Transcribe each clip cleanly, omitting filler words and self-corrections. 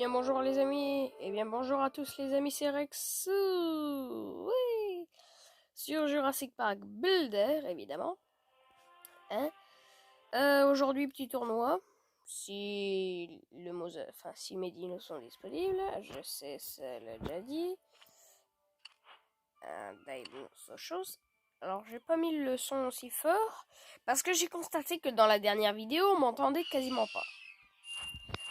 Bien bonjour les amis, et bien bonjour à tous les amis, c'est Rex, oui, sur Jurassic Park Builder, évidemment. Hein. Aujourd'hui, petit tournoi, si si mes dinos sont disponibles, je sais, ça l'a déjà dit. Un dinosaure chose. Alors, j'ai pas mis le son aussi fort, parce que j'ai constaté que dans la dernière vidéo, on m'entendait quasiment pas.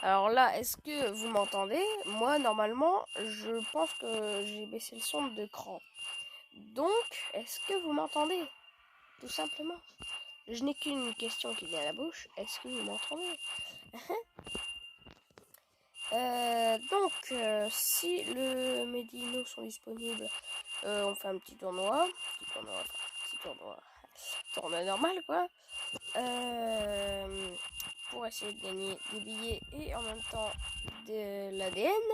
Alors là, est-ce que vous m'entendez? Moi, normalement, je pense que j'ai baissé le son de cran. Donc, est-ce que vous m'entendez? Tout simplement. Je n'ai qu'une question qui vient à la bouche. Est-ce que vous m'entendez? Si mes dinos sont disponibles, on fait un petit tournoi. Tournoi normal, quoi. Pour essayer de gagner des billets et en même temps de l'ADN.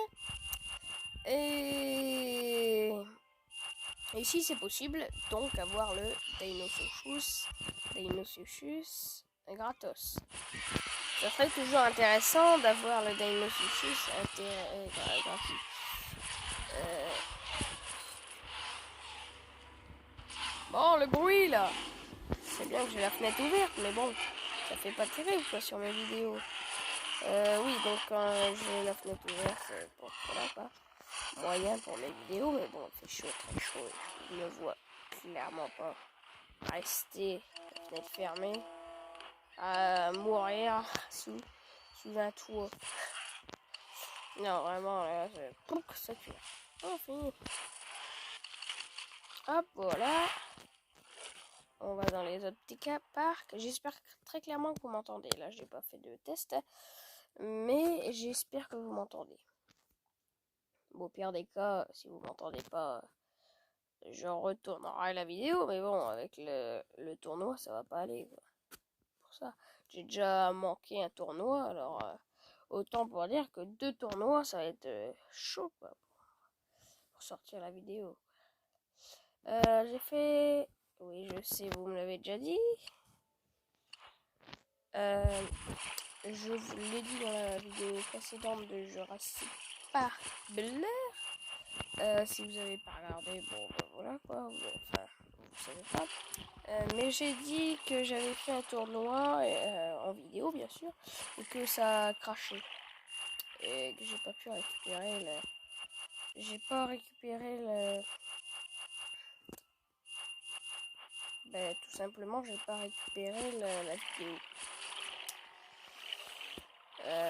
Et si c'est possible, donc avoir le Dinosuchus gratos. Ça serait toujours intéressant d'avoir le Dinosuchus gratuit. Bon, le bruit là. C'est bien que j'ai la fenêtre ouverte, mais bon, ça fait pas terrible quoi sur mes vidéos. Oui, donc quand j'ai la fenêtre ouverte, c'est pour voilà quoi. Moyen pour mes vidéos, mais bon, il fait chaud, très chaud. Je ne vois clairement pas rester la fenêtre fermée à mourir sous un toit. Non, vraiment, là, ça tue. Oh, fini. Hop, voilà. On va dans les autres petits parcs. J'espère très clairement que vous m'entendez. Là, j'ai pas fait de test, mais j'espère que vous m'entendez. Bon, au pire des cas, si vous m'entendez pas, je retournerai la vidéo, mais bon, avec le tournoi, ça va pas aller, quoi. Pour ça, j'ai déjà manqué un tournoi, alors autant pour dire que 2 tournois, ça va être chaud, quoi, pour sortir la vidéo. J'ai fait... Oui, je sais, vous me l'avez déjà dit. Je vous l'ai dit dans la vidéo précédente de Jurassic Park Builder. Si vous n'avez pas regardé, bon, ben voilà quoi, vous savez pas. Mais j'ai dit que j'avais fait un tournoi en vidéo, bien sûr, et que ça a craché. Et que j'ai pas pu récupérer le... J'ai pas récupéré le... Ben, tout simplement, j'ai pas récupéré la vidéo.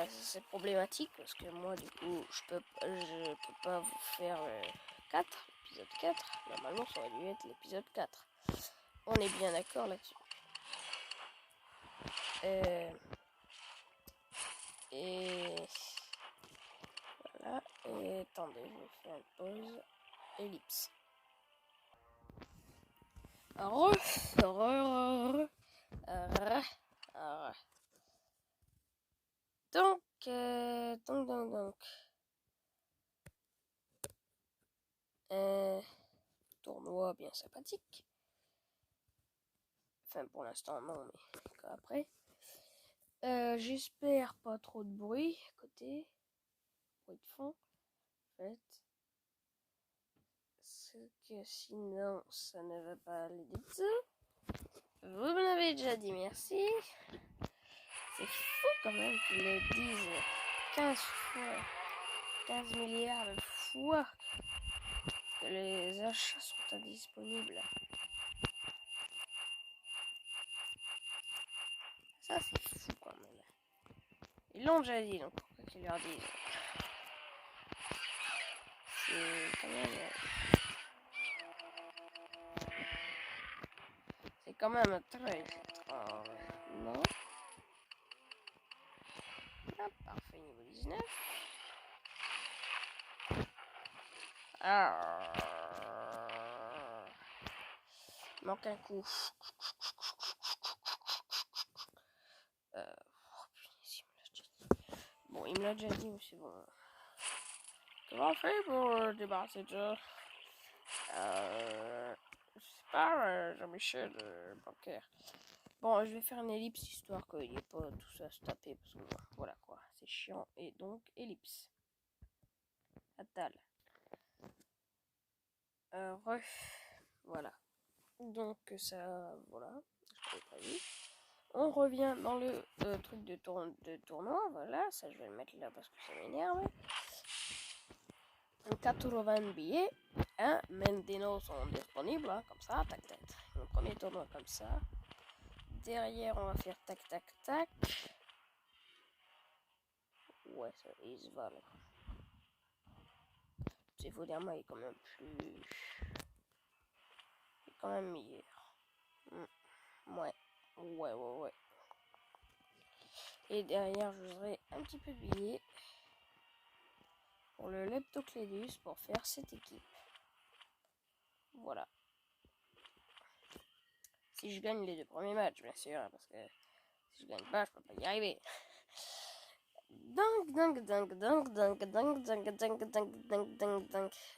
C'est problématique parce que moi, du coup, je peux pas vous faire l'épisode 4. Normalement, ça aurait dû être l'épisode 4. On est bien d'accord là-dessus. Et voilà. Et attendez, je vais faire une pause. Ellipse. Donc. Tournoi bien sympathique. Enfin, pour l'instant, non, mais après. J'espère pas trop de bruit à côté. Bruit de fond, en fait. Parce que sinon, ça ne va pas aller du tout. Vous me l'avez déjà dit, merci. C'est fou quand même qu'ils le disent 15 fois, 15 milliards de fois que les achats sont indisponibles. Ça, c'est fou quand même. Ils l'ont déjà dit, donc pourquoi qu'ils leur disent? C'est quand même... C'est quand même très étrange, non? Ah, parfait, niveau 19. Ah. Manque un coup. Bon, il me l'a déjà dit, mais c'est bon. Comment on fait pour débarrasser de ça? Je sais pas, Jean-Michel Bancaire. Bon, je vais faire une ellipse histoire qu'il n'y ait pas tout ça à se taper parce que voilà quoi, c'est chiant et donc ellipse. mental. Voilà. Donc ça, voilà. Je l'ai pas vu. On revient dans le truc de tournoi. Voilà, ça je vais le mettre là parce que ça m'énerve. 80 billets. Hein, Mendino sont disponibles, hein, comme ça, tac tac. Le premier tournoi comme ça. Derrière, on va faire tac tac tac. Ouais, ça, il se va là. C'est Voderma, il est quand même plus. Il est quand même meilleur. Ouais. Ouais. Et derrière, j'userai un petit peu de billets pour le Leptoclédus pour faire cette équipe. Voilà. Si je gagne les 2 premiers matchs, bien sûr, parce que si je gagne pas, je peux pas y arriver.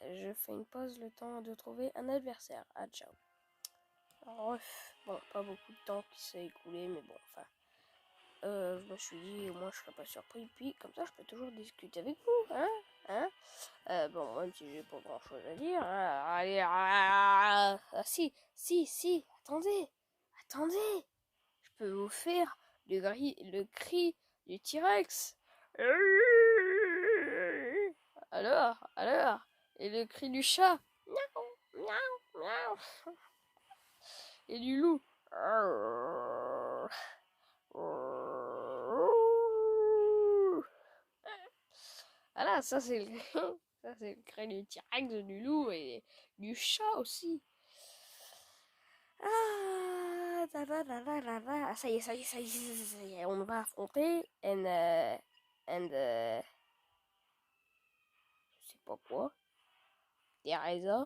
Je fais une pause, le temps de trouver un adversaire. Ah, ciao. Alors, bon, pas beaucoup de temps qui s'est écoulé, mais bon, enfin. Je me suis dit, au moins je serais pas surpris, puis comme ça je peux toujours discuter avec vous, bon, même si j'ai pas grand chose à dire, allez, si, attendez, je peux vous faire le cri du T-Rex. Alors, et le cri du chat, miaou, et du loup. Voilà, ça c'est le cri du T-Rex, du loup et du chat aussi. Ça y est, on va affronter je sais pas quoi, Teresa.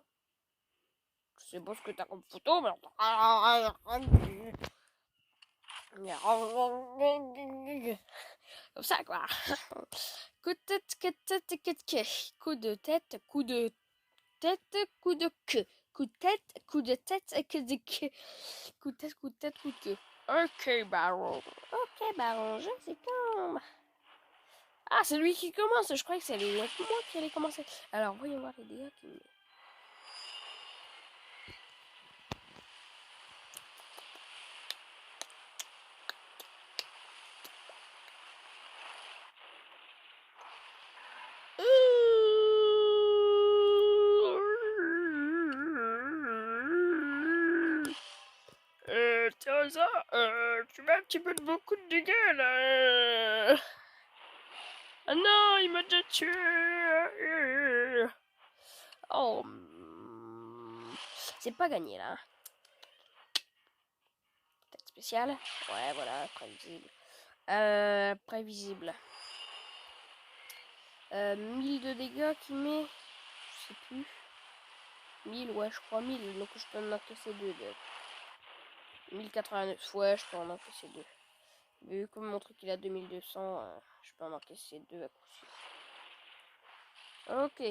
Je sais pas ce que t'as comme photo, mais comme ça quoi. Coup de tête, coup de tête, coup de queue. Coup de tête, coup de queue. Coup de tête, coup de queue. Ok, Baron, je sais quand. Ah, c'est lui qui commence. Je croyais que c'était moi qui allait commencer. Alors, voyons voir les dégâts qu'il met. Teresa, tu mets un petit peu de beaucoup de dégâts là. Ah non, il m'a déjà tué. Oh, c'est pas gagné là. Tête spéciale. Ouais, voilà, prévisible. 1000 de dégâts qu'il met. Je sais plus. 1000, ouais, je crois 1000. Donc je peux en encaisser 2. 1089, ouais, je peux en encaisser 2. Vu que mon truc il a 2200, je peux en encaisser 2 à coup sûr. Ok.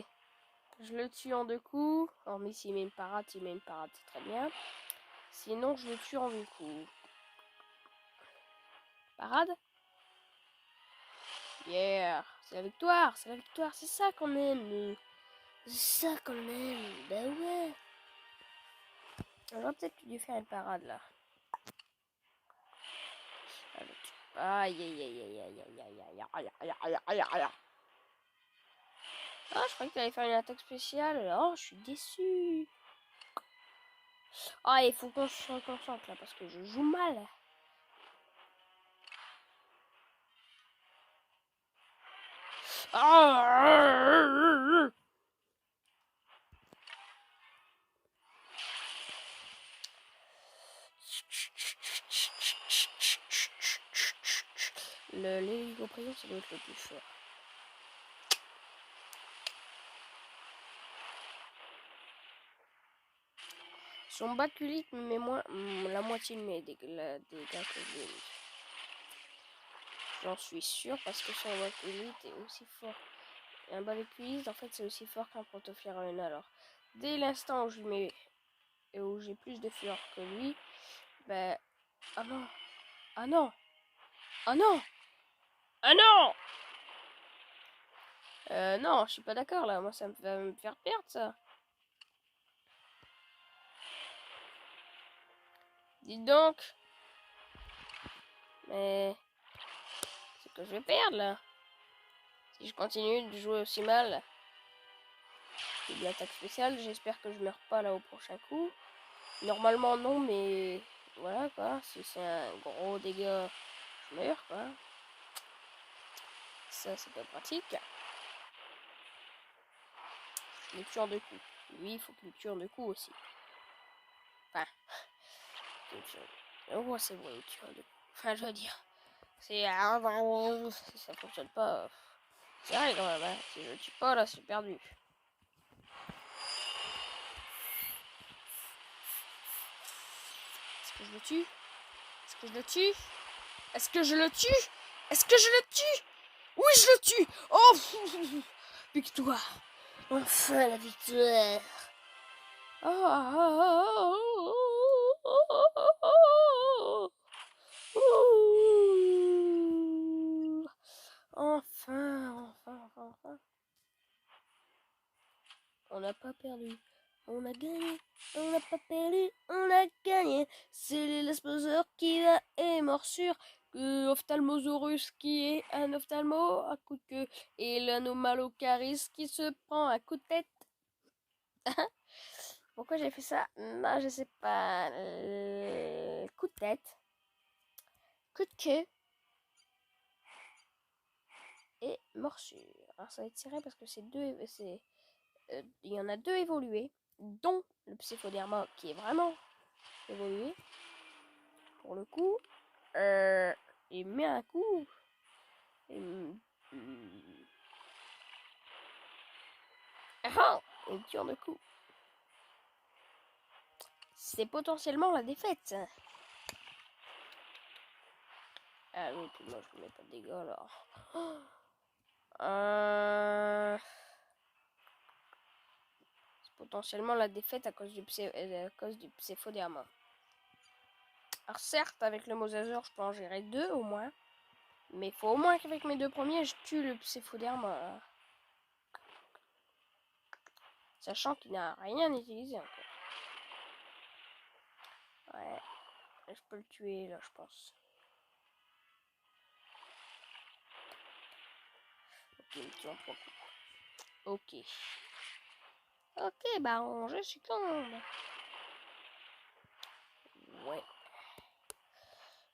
Je le tue en 2 coups. Hormis s'il met une parade, c'est très bien. Sinon, je le tue en 8 coups. Parade. Yeah. C'est la victoire, c'est ça qu'on aime. C'est ça qu'on aime. Ben ouais. J'aurais peut-être dû faire une parade là. Aïe. Ah, je croyais que t'allais faire une attaque spéciale. Oh, je suis déçu. Ah, il faut qu'on se concentre là parce que je joue mal. L'hélico-prison, ça doit être le plus fort. Son baculite me met moins la moitié de mes dégâts que je lui ai mis. J'en suis sûr parce que son baculite est aussi fort. Et un baculite, en fait, c'est aussi fort qu'un protoflairon. Alors, dès l'instant où je mets et où j'ai plus de fleurs que lui, ben, ah non, ah non, ah non, ah non. Non, je suis pas d'accord là. Moi, ça va me faire perdre ça. Dites donc. Mais c'est que je vais perdre là. Si je continue de jouer aussi mal. Et de l'attaque spéciale, j'espère que je meurs pas là au prochain coup. Normalement non, mais voilà quoi. Si c'est un gros dégât, je meurs quoi. Ça c'est pas pratique. Je le tue en 2 coups. Lui, il faut qu'il le tue en 2 coups aussi. Enfin, oh, c'est bon, il le tue en 2 coups. Enfin, je veux dire, c'est si ça fonctionne pas, c'est vrai quand même. Hein. Si je le tue pas là, c'est perdu. Est-ce que je le tue? Est-ce que je le tue? Est-ce que je le tue? Est-ce que je le tue? Oui, je le tue! Oh! Victoire! Enfin, la victoire! Enfin, enfin, enfin, enfin. On n'a pas perdu. On a gagné. On n'a pas perdu. On a gagné. C'est l'Elesposaure qui va et morsure. Ophtalmosaurus qui est un ophtalmo à coup de queue. Et l'anomalocaris qui se prend un coup de tête. Pourquoi j'ai fait ça? Non, je sais pas. Coup de tête. Coup de queue. Et morsure. Alors ça va être tiré parce que c'est deux. Il y en a 2 évolués. Dont le Psychoderma qui est vraiment évolué. Pour le coup. Il met un coup. Il tire de coup. C'est potentiellement la défaite. Ah oui, puis moi je ne mets pas de dégâts alors. C'est potentiellement la défaite à cause du Psychoderma. Alors certes, avec le Mosasaur, je peux en gérer 2 au moins. Mais il faut au moins qu'avec mes 2 premiers, je tue le Psychoderma. Sachant qu'il n'a rien utilisé encore. Ouais. Je peux le tuer là, je pense. Ok, il me tue en 3 coups. Ok. Ok, bah je suis succombe. Ouais.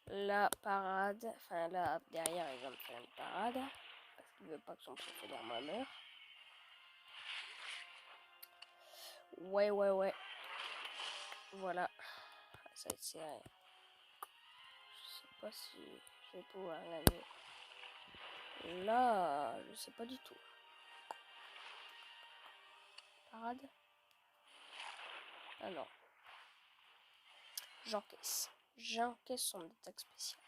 La parade. Enfin là, derrière, il va me faire une parade. Parce qu'il veut pas que son Psychoderma meure. Ouais, ouais, ouais. Voilà. Ça va être serré. Je sais pas si je vais pouvoir gagner. Là, je sais pas du tout. Parade. Ah non. J'encaisse. J'encaisse son attaque spéciale.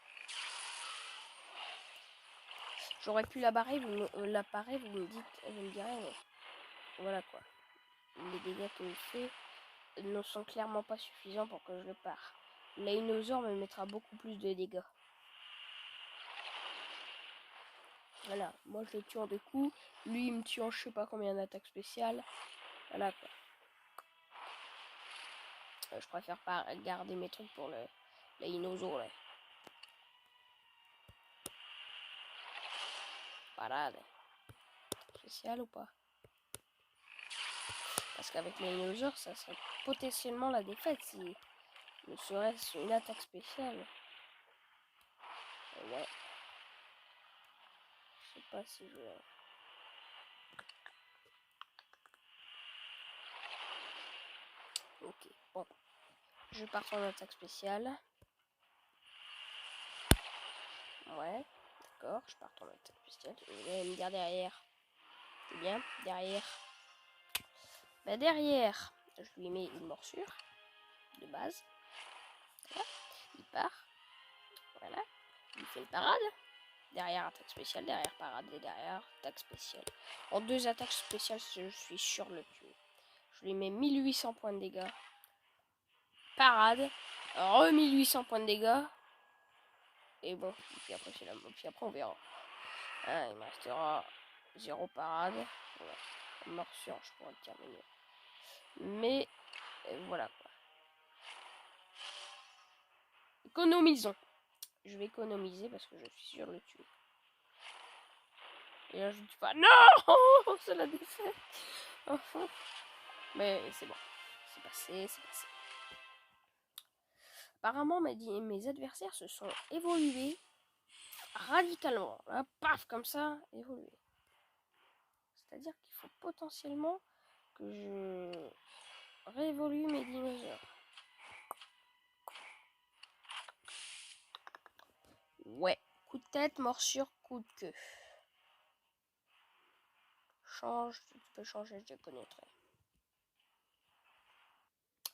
J'aurais pu la barrer, vous me dites, vous me direz, mais voilà quoi. Les dégâts qu'il me fait ne sont clairement pas suffisants pour que je le pare. L'ainosaure me mettra beaucoup plus de dégâts. Voilà, moi je le tue en 2 coups, lui il me tue en je sais pas combien d'attaques spéciales. Voilà quoi. Je préfère pas garder mes trucs pour le l'ainosaure là. Parade. Spécial ou pas? Parce qu'avec l'ainosaure, ça serait potentiellement la défaite si ne serait-ce une attaque spéciale. Ouais. Je sais pas si je... Ok, bon. Je pars en attaque spéciale. Ouais, d'accord, je pars en attaque spéciale. Vous allez me dire derrière. C'est bien, derrière. Bah derrière, je lui mets une morsure de base. Voilà. Il part. Voilà. Il fait une parade. Derrière attaque spéciale, derrière parade et derrière attaque spéciale. En 2 attaques spéciales, je suis sûr de le tuer. Je lui mets 1800 points de dégâts. Parade. 1800 points de dégâts. Et bon, puis après, puis après on verra. Ah, il me restera 0 parade. Voilà. Morsure, je pourrais le terminer. Mais voilà quoi. Économisons. Je vais économiser parce que je suis sûr de le tuer. Et là, je ne tue pas. Non, c'est la défaite. Enfin. Mais c'est bon. C'est passé, c'est passé. Apparemment, mes adversaires se sont évolués radicalement. Là, paf, comme ça, évoluer. C'est-à-dire qu'il faut potentiellement que je réévolue mes dinosaures. Ouais, coup de tête, morsure, coup de queue. Change, tu peux changer, je connaîtrai.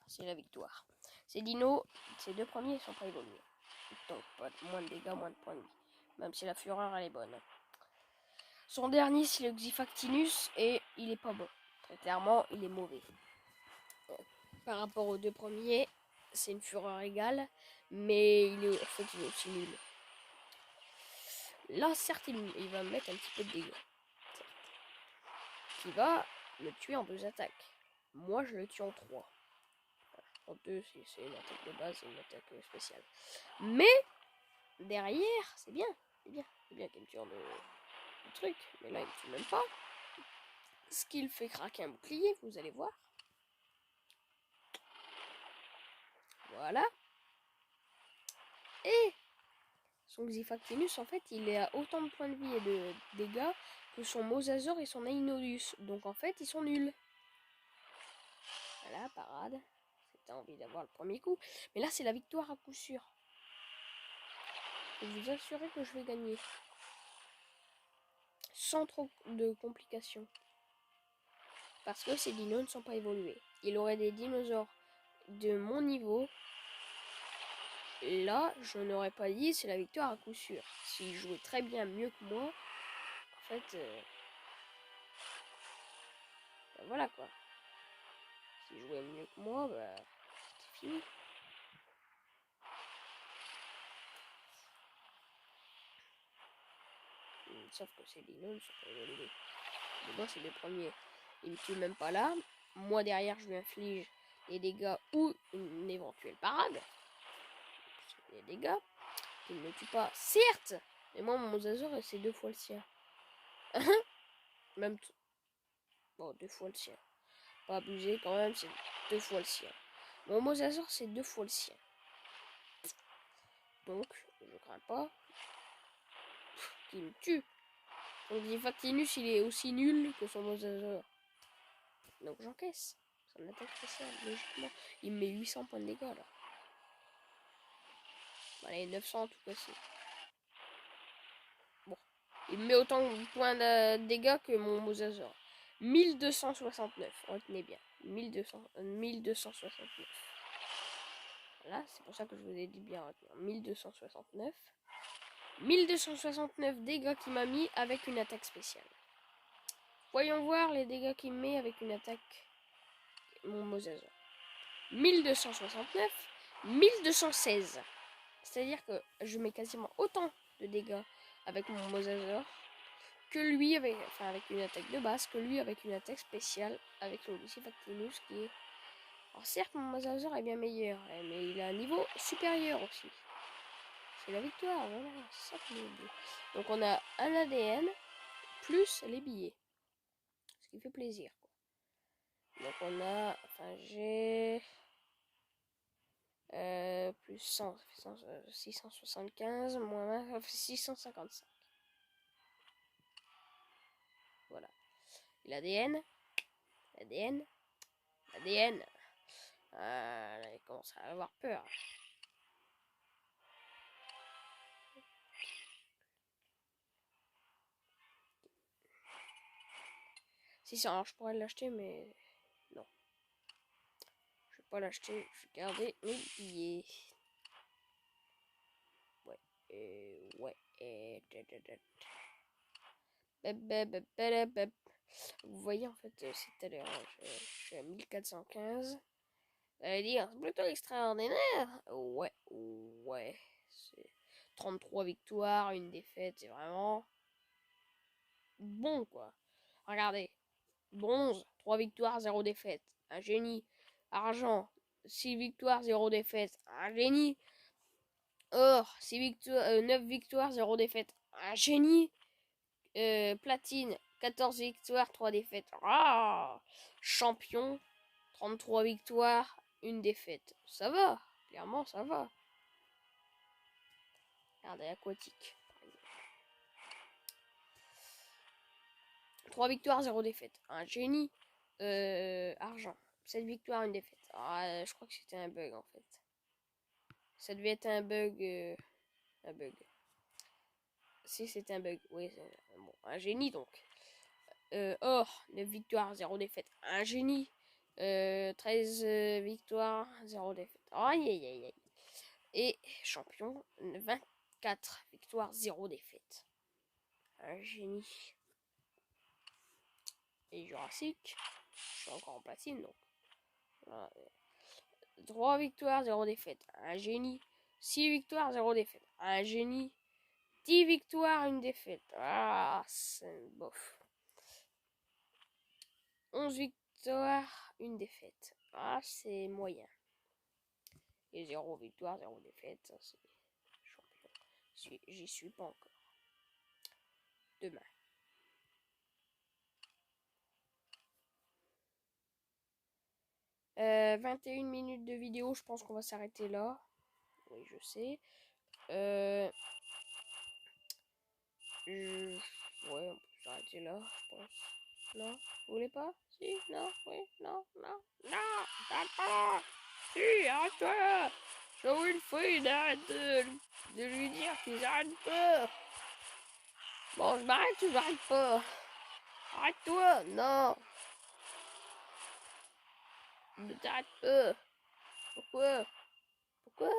C'est la victoire. Ces dinos, ces deux premiers, ils sont pas évolués. Donc, pas moins de dégâts, moins de points de vie. Même si la fureur, elle est bonne. Son dernier, c'est le Xifactinus, et il est pas bon. Très clairement, il est mauvais. Par rapport aux deux premiers, c'est une fureur égale, mais il est, en fait, il est aussi nul. Là, certes, il va me mettre un petit peu de dégâts. Qui va me tuer en 2 attaques. Moi, je le tue en 3. En 2, c'est une attaque de base et une attaque spéciale. Mais, derrière, c'est bien. C'est bien qu'il me tue en 2 trucs. Mais là, il me tue même pas. Ce qui le fait craquer un bouclier, vous allez voir. Voilà. Et son Xifactinus, en fait, il est à autant de points de vie et de dégâts que son Mosasaur et son Ainodus. Donc, en fait, ils sont nuls. Voilà, parade. C'était envie d'avoir le premier coup. Mais là, c'est la victoire à coup sûr. Je peux vous assurer que je vais gagner. Sans trop de complications. Parce que ces dinos ne sont pas évolués. Il aurait des dinosaures de mon niveau. Là, je n'aurais pas dit c'est la victoire à coup sûr. S'il jouait très bien mieux que moi, en fait, ben voilà quoi. S'il jouait mieux que moi, bah, c'était fini. Sauf que ces dinos ne sont pas évolués. Mais moi, c'est les premiers. Il me tue même pas là. Moi, derrière, je lui inflige des dégâts ou une éventuelle parade. Des dégâts. Il ne me tue pas, certes. Mais moi, mon Mosasaur, c'est 2 fois le sien. Même bon, 2 fois le sien. Pas abusé quand même, c'est 2 fois le sien. Mon Mosasaur, c'est 2 fois le sien. Donc, je crains pas qu'il me tue. Donc, Xifactinus, il est aussi nul que son Mosasaur. Donc, j'encaisse. Son attaque spéciale, logiquement. Il me met 800 points de dégâts, là. Allez, 900 en tout cas, c'est... Bon. Il me met autant de points de dégâts que mon Mosasaur. 1269, retenez bien. 1269. Voilà, c'est pour ça que je vous ai dit bien retenir. 1269. 1269 dégâts qu'il m'a mis avec une attaque spéciale. Voyons voir les dégâts qu'il met avec une attaque. Mon Mosasaur. 1269. 1216. C'est-à-dire que je mets quasiment autant de dégâts avec mon Mosasaur que lui avec une attaque de base, que lui avec une attaque spéciale avec le Xifactinus qui est... Alors certes, mon Mosasaur est bien meilleur, mais il a un niveau supérieur aussi. C'est la victoire, voilà, c'est ça que je dis. Donc on a un ADN plus les billets. Ce qui fait plaisir, quoi. Donc on a... Enfin, j'ai... plus 100, ça fait 675, moins 20, ça fait 655. Voilà. L'ADN. L'ADN. L'ADN. Il commence à avoir peur. Si ça, alors je pourrais l'acheter, mais non. Je vais pas l'acheter, je vais garder mes billets. Ouais. Ouais. Vous voyez, en fait, c'est à l'heure. Je suis à 1415. Allez dire, c'est plutôt extraordinaire. Ouais, ouais. C'est 33 victoires, une défaite, c'est vraiment... bon, quoi. Regardez. Bronze, 3 victoires, 0 défaite. Un génie. Argent, 6 victoires, 0 défaite. Un génie. Or, 6 victoires, 9 victoires, 0 défaite. Un génie. Platine, 14 victoires, 3 défaites. Ah, champion, 33 victoires, 1 défaite. Ça va, clairement ça va. Regardez, aquatique. 3 victoires, 0 défaite. Un génie. Argent, 7 victoires, 1 défaite. Ah, je crois que c'était un bug en fait. Ça devait être un bug. Un bug. Si c'était un bug, oui, bon, un génie donc. Or, 9 victoires, 0 défaite. Un génie. 13 victoires, 0 défaite. Aïe aïe aïe aïe. Et champion, 24 victoires, 0 défaite. Un génie. Et Jurassic, je suis encore en platine donc. Voilà. 3 victoires, 0 défaite. Un génie. 6 victoires, 0 défaite. Un génie. 10 victoires, 1 défaite. Ah, c'est bof. 11 victoires, 1 défaite. Ah, c'est moyen. Et 0 victoire, 0 défaite, ça c'est champion. J'y suis pas encore. Demain. Euh, 21 minutes de vidéo, je pense qu'on va s'arrêter là. Oui, je sais. Ouais, on peut s'arrêter là, je pense. Non, vous voulez pas? Si, non, oui, non, non, non, t'arrête pas! Si, arrête-toi! J'ai Wilfried, arrête de lui dire qu'il arrête pas! Bon, je m'arrête ou j'arrête pas? Arrête-toi! Non! Ne t'arrête pas! Pourquoi? Pourquoi?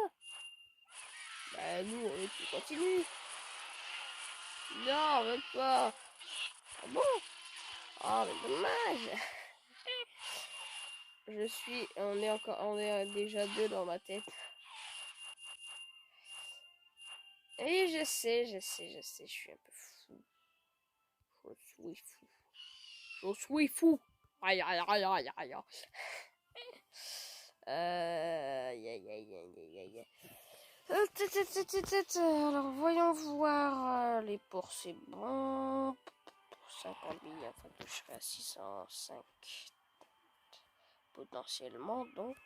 Bah, nous, tu continues! Non, même pas! Ah bon? Oh, mais dommage! On est déjà deux dans ma tête. Et je sais, je suis un peu fou. Je suis fou. Je suis fou. Aïe, aïe, aïe, aïe, aïe. Aïe, aïe, aïe, aïe, aïe, aïe. Alors, voyons voir. Les ports, c'est bon. 50 billets, enfin, je serai à 605 potentiellement, donc.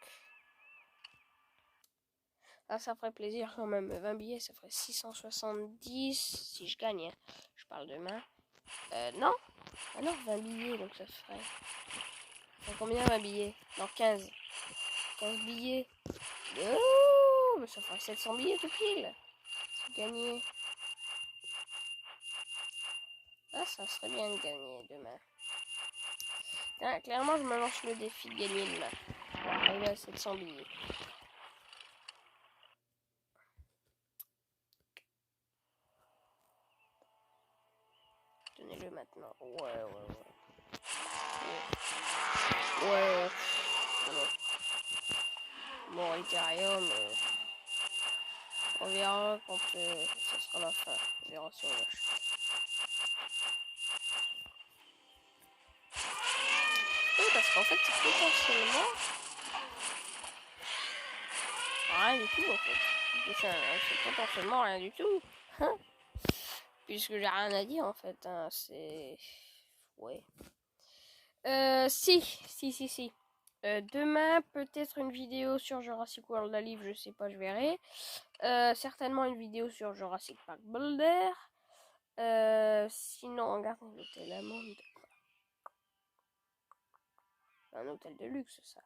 Ah, ça ferait plaisir quand même. 20 billets, ça ferait 670 si je gagne. Hein. Je parle demain. Non. Ah non, 20 billets, donc ça ferait. Ça fait combien 20 billets? Non, 15. 15 billets. Oh, mais ça ferait 700 billets tout pile. Gagner. Ah, ça serait bien de gagner demain. Ah, clairement, je me lance le défi de gagner demain. Pour arriver à 700 billets. Tenez-le maintenant. Ouais. Ouais. Bon, Ethereum, on verra quand ça sera la fin. On verra si on lâche. Oui, parce qu'en fait, c'est potentiellement rien du tout, en fait. C'est potentiellement rien du tout. Puisque j'ai rien à dire, en fait. Hein. C'est... Ouais. Si. Demain, peut-être une vidéo sur Jurassic World Alive, je sais pas, je verrai. Certainement une vidéo sur Jurassic Park Boulder. Sinon, regardez l'hôtel Amande. Un hôtel de luxe, ça.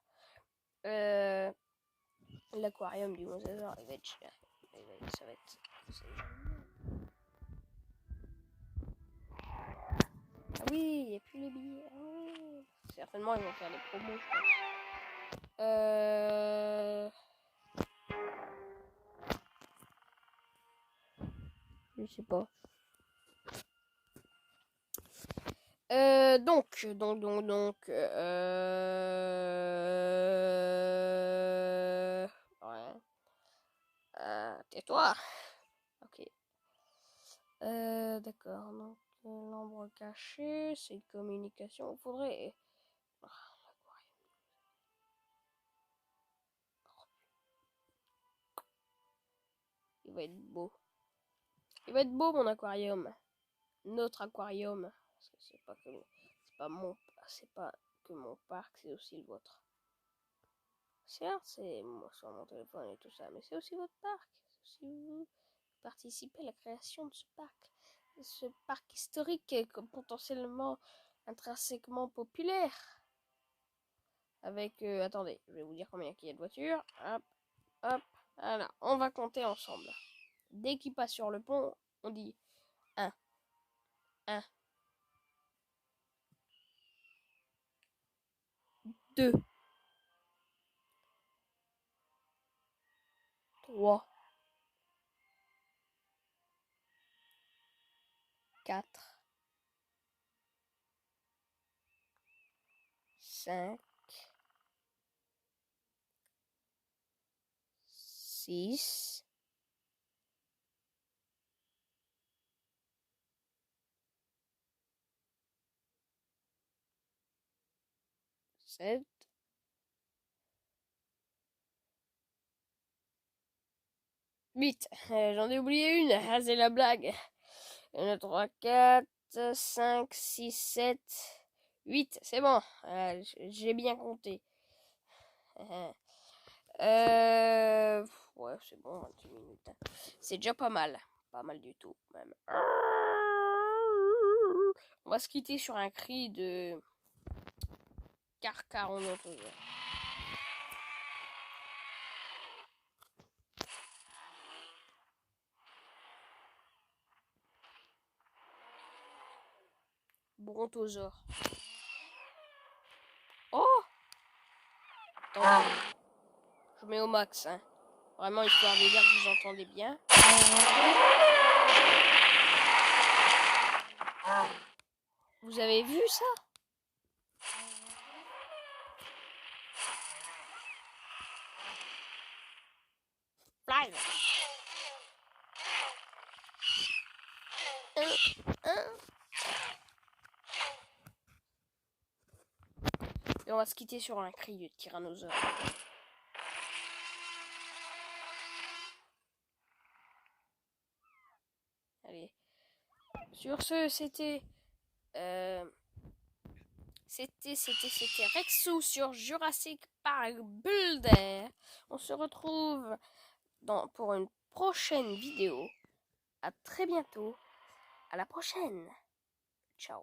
L'aquarium du Mosasaur, il va être cher. Ça va être... Ah oui, il n'y a plus les billets. Ah oui. Certainement, ils vont faire des promos, je pense. Je sais pas. Donc. Ouais. Tais-toi. Ok. D'accord, donc. L'arbre caché, c'est une communication. Il faudrait... Il va être beau. Il va être beau mon aquarium. Notre aquarium. Parce que c'est pas que mon parc, c'est aussi le vôtre. Certes, c'est moi sur mon téléphone et tout ça, mais c'est aussi votre parc. C'est aussi vous participez à la création de ce parc. Ce parc historique potentiellement intrinsèquement populaire. Avec, attendez, je vais vous dire combien il y a de voitures. Hop, hop, voilà, on va compter ensemble. Dès qu'il passe sur le pont, on dit 1, 1, 2, 3, 4, 5, 6, 7, 8. J'en ai oublié une, ah, c'est la blague. 1, 3, 4, 5, 6, 7, 8. C'est bon, j'ai bien compté. Ouais, c'est bon, 28 minutes. C'est déjà pas mal. Pas mal du tout, même. On va se quitter sur un cri de Carcar en autre. Brontosaure. Oh! Attends, je mets au max, hein. Vraiment, histoire de dire que vous entendez bien. Vous avez vu ça? Fly. Et on va se quitter sur un cri de tyrannosaure. Allez. Sur ce, c'était Rexou sur Jurassic Park Builder. On se retrouve pour une prochaine vidéo. À très bientôt. À la prochaine. Ciao.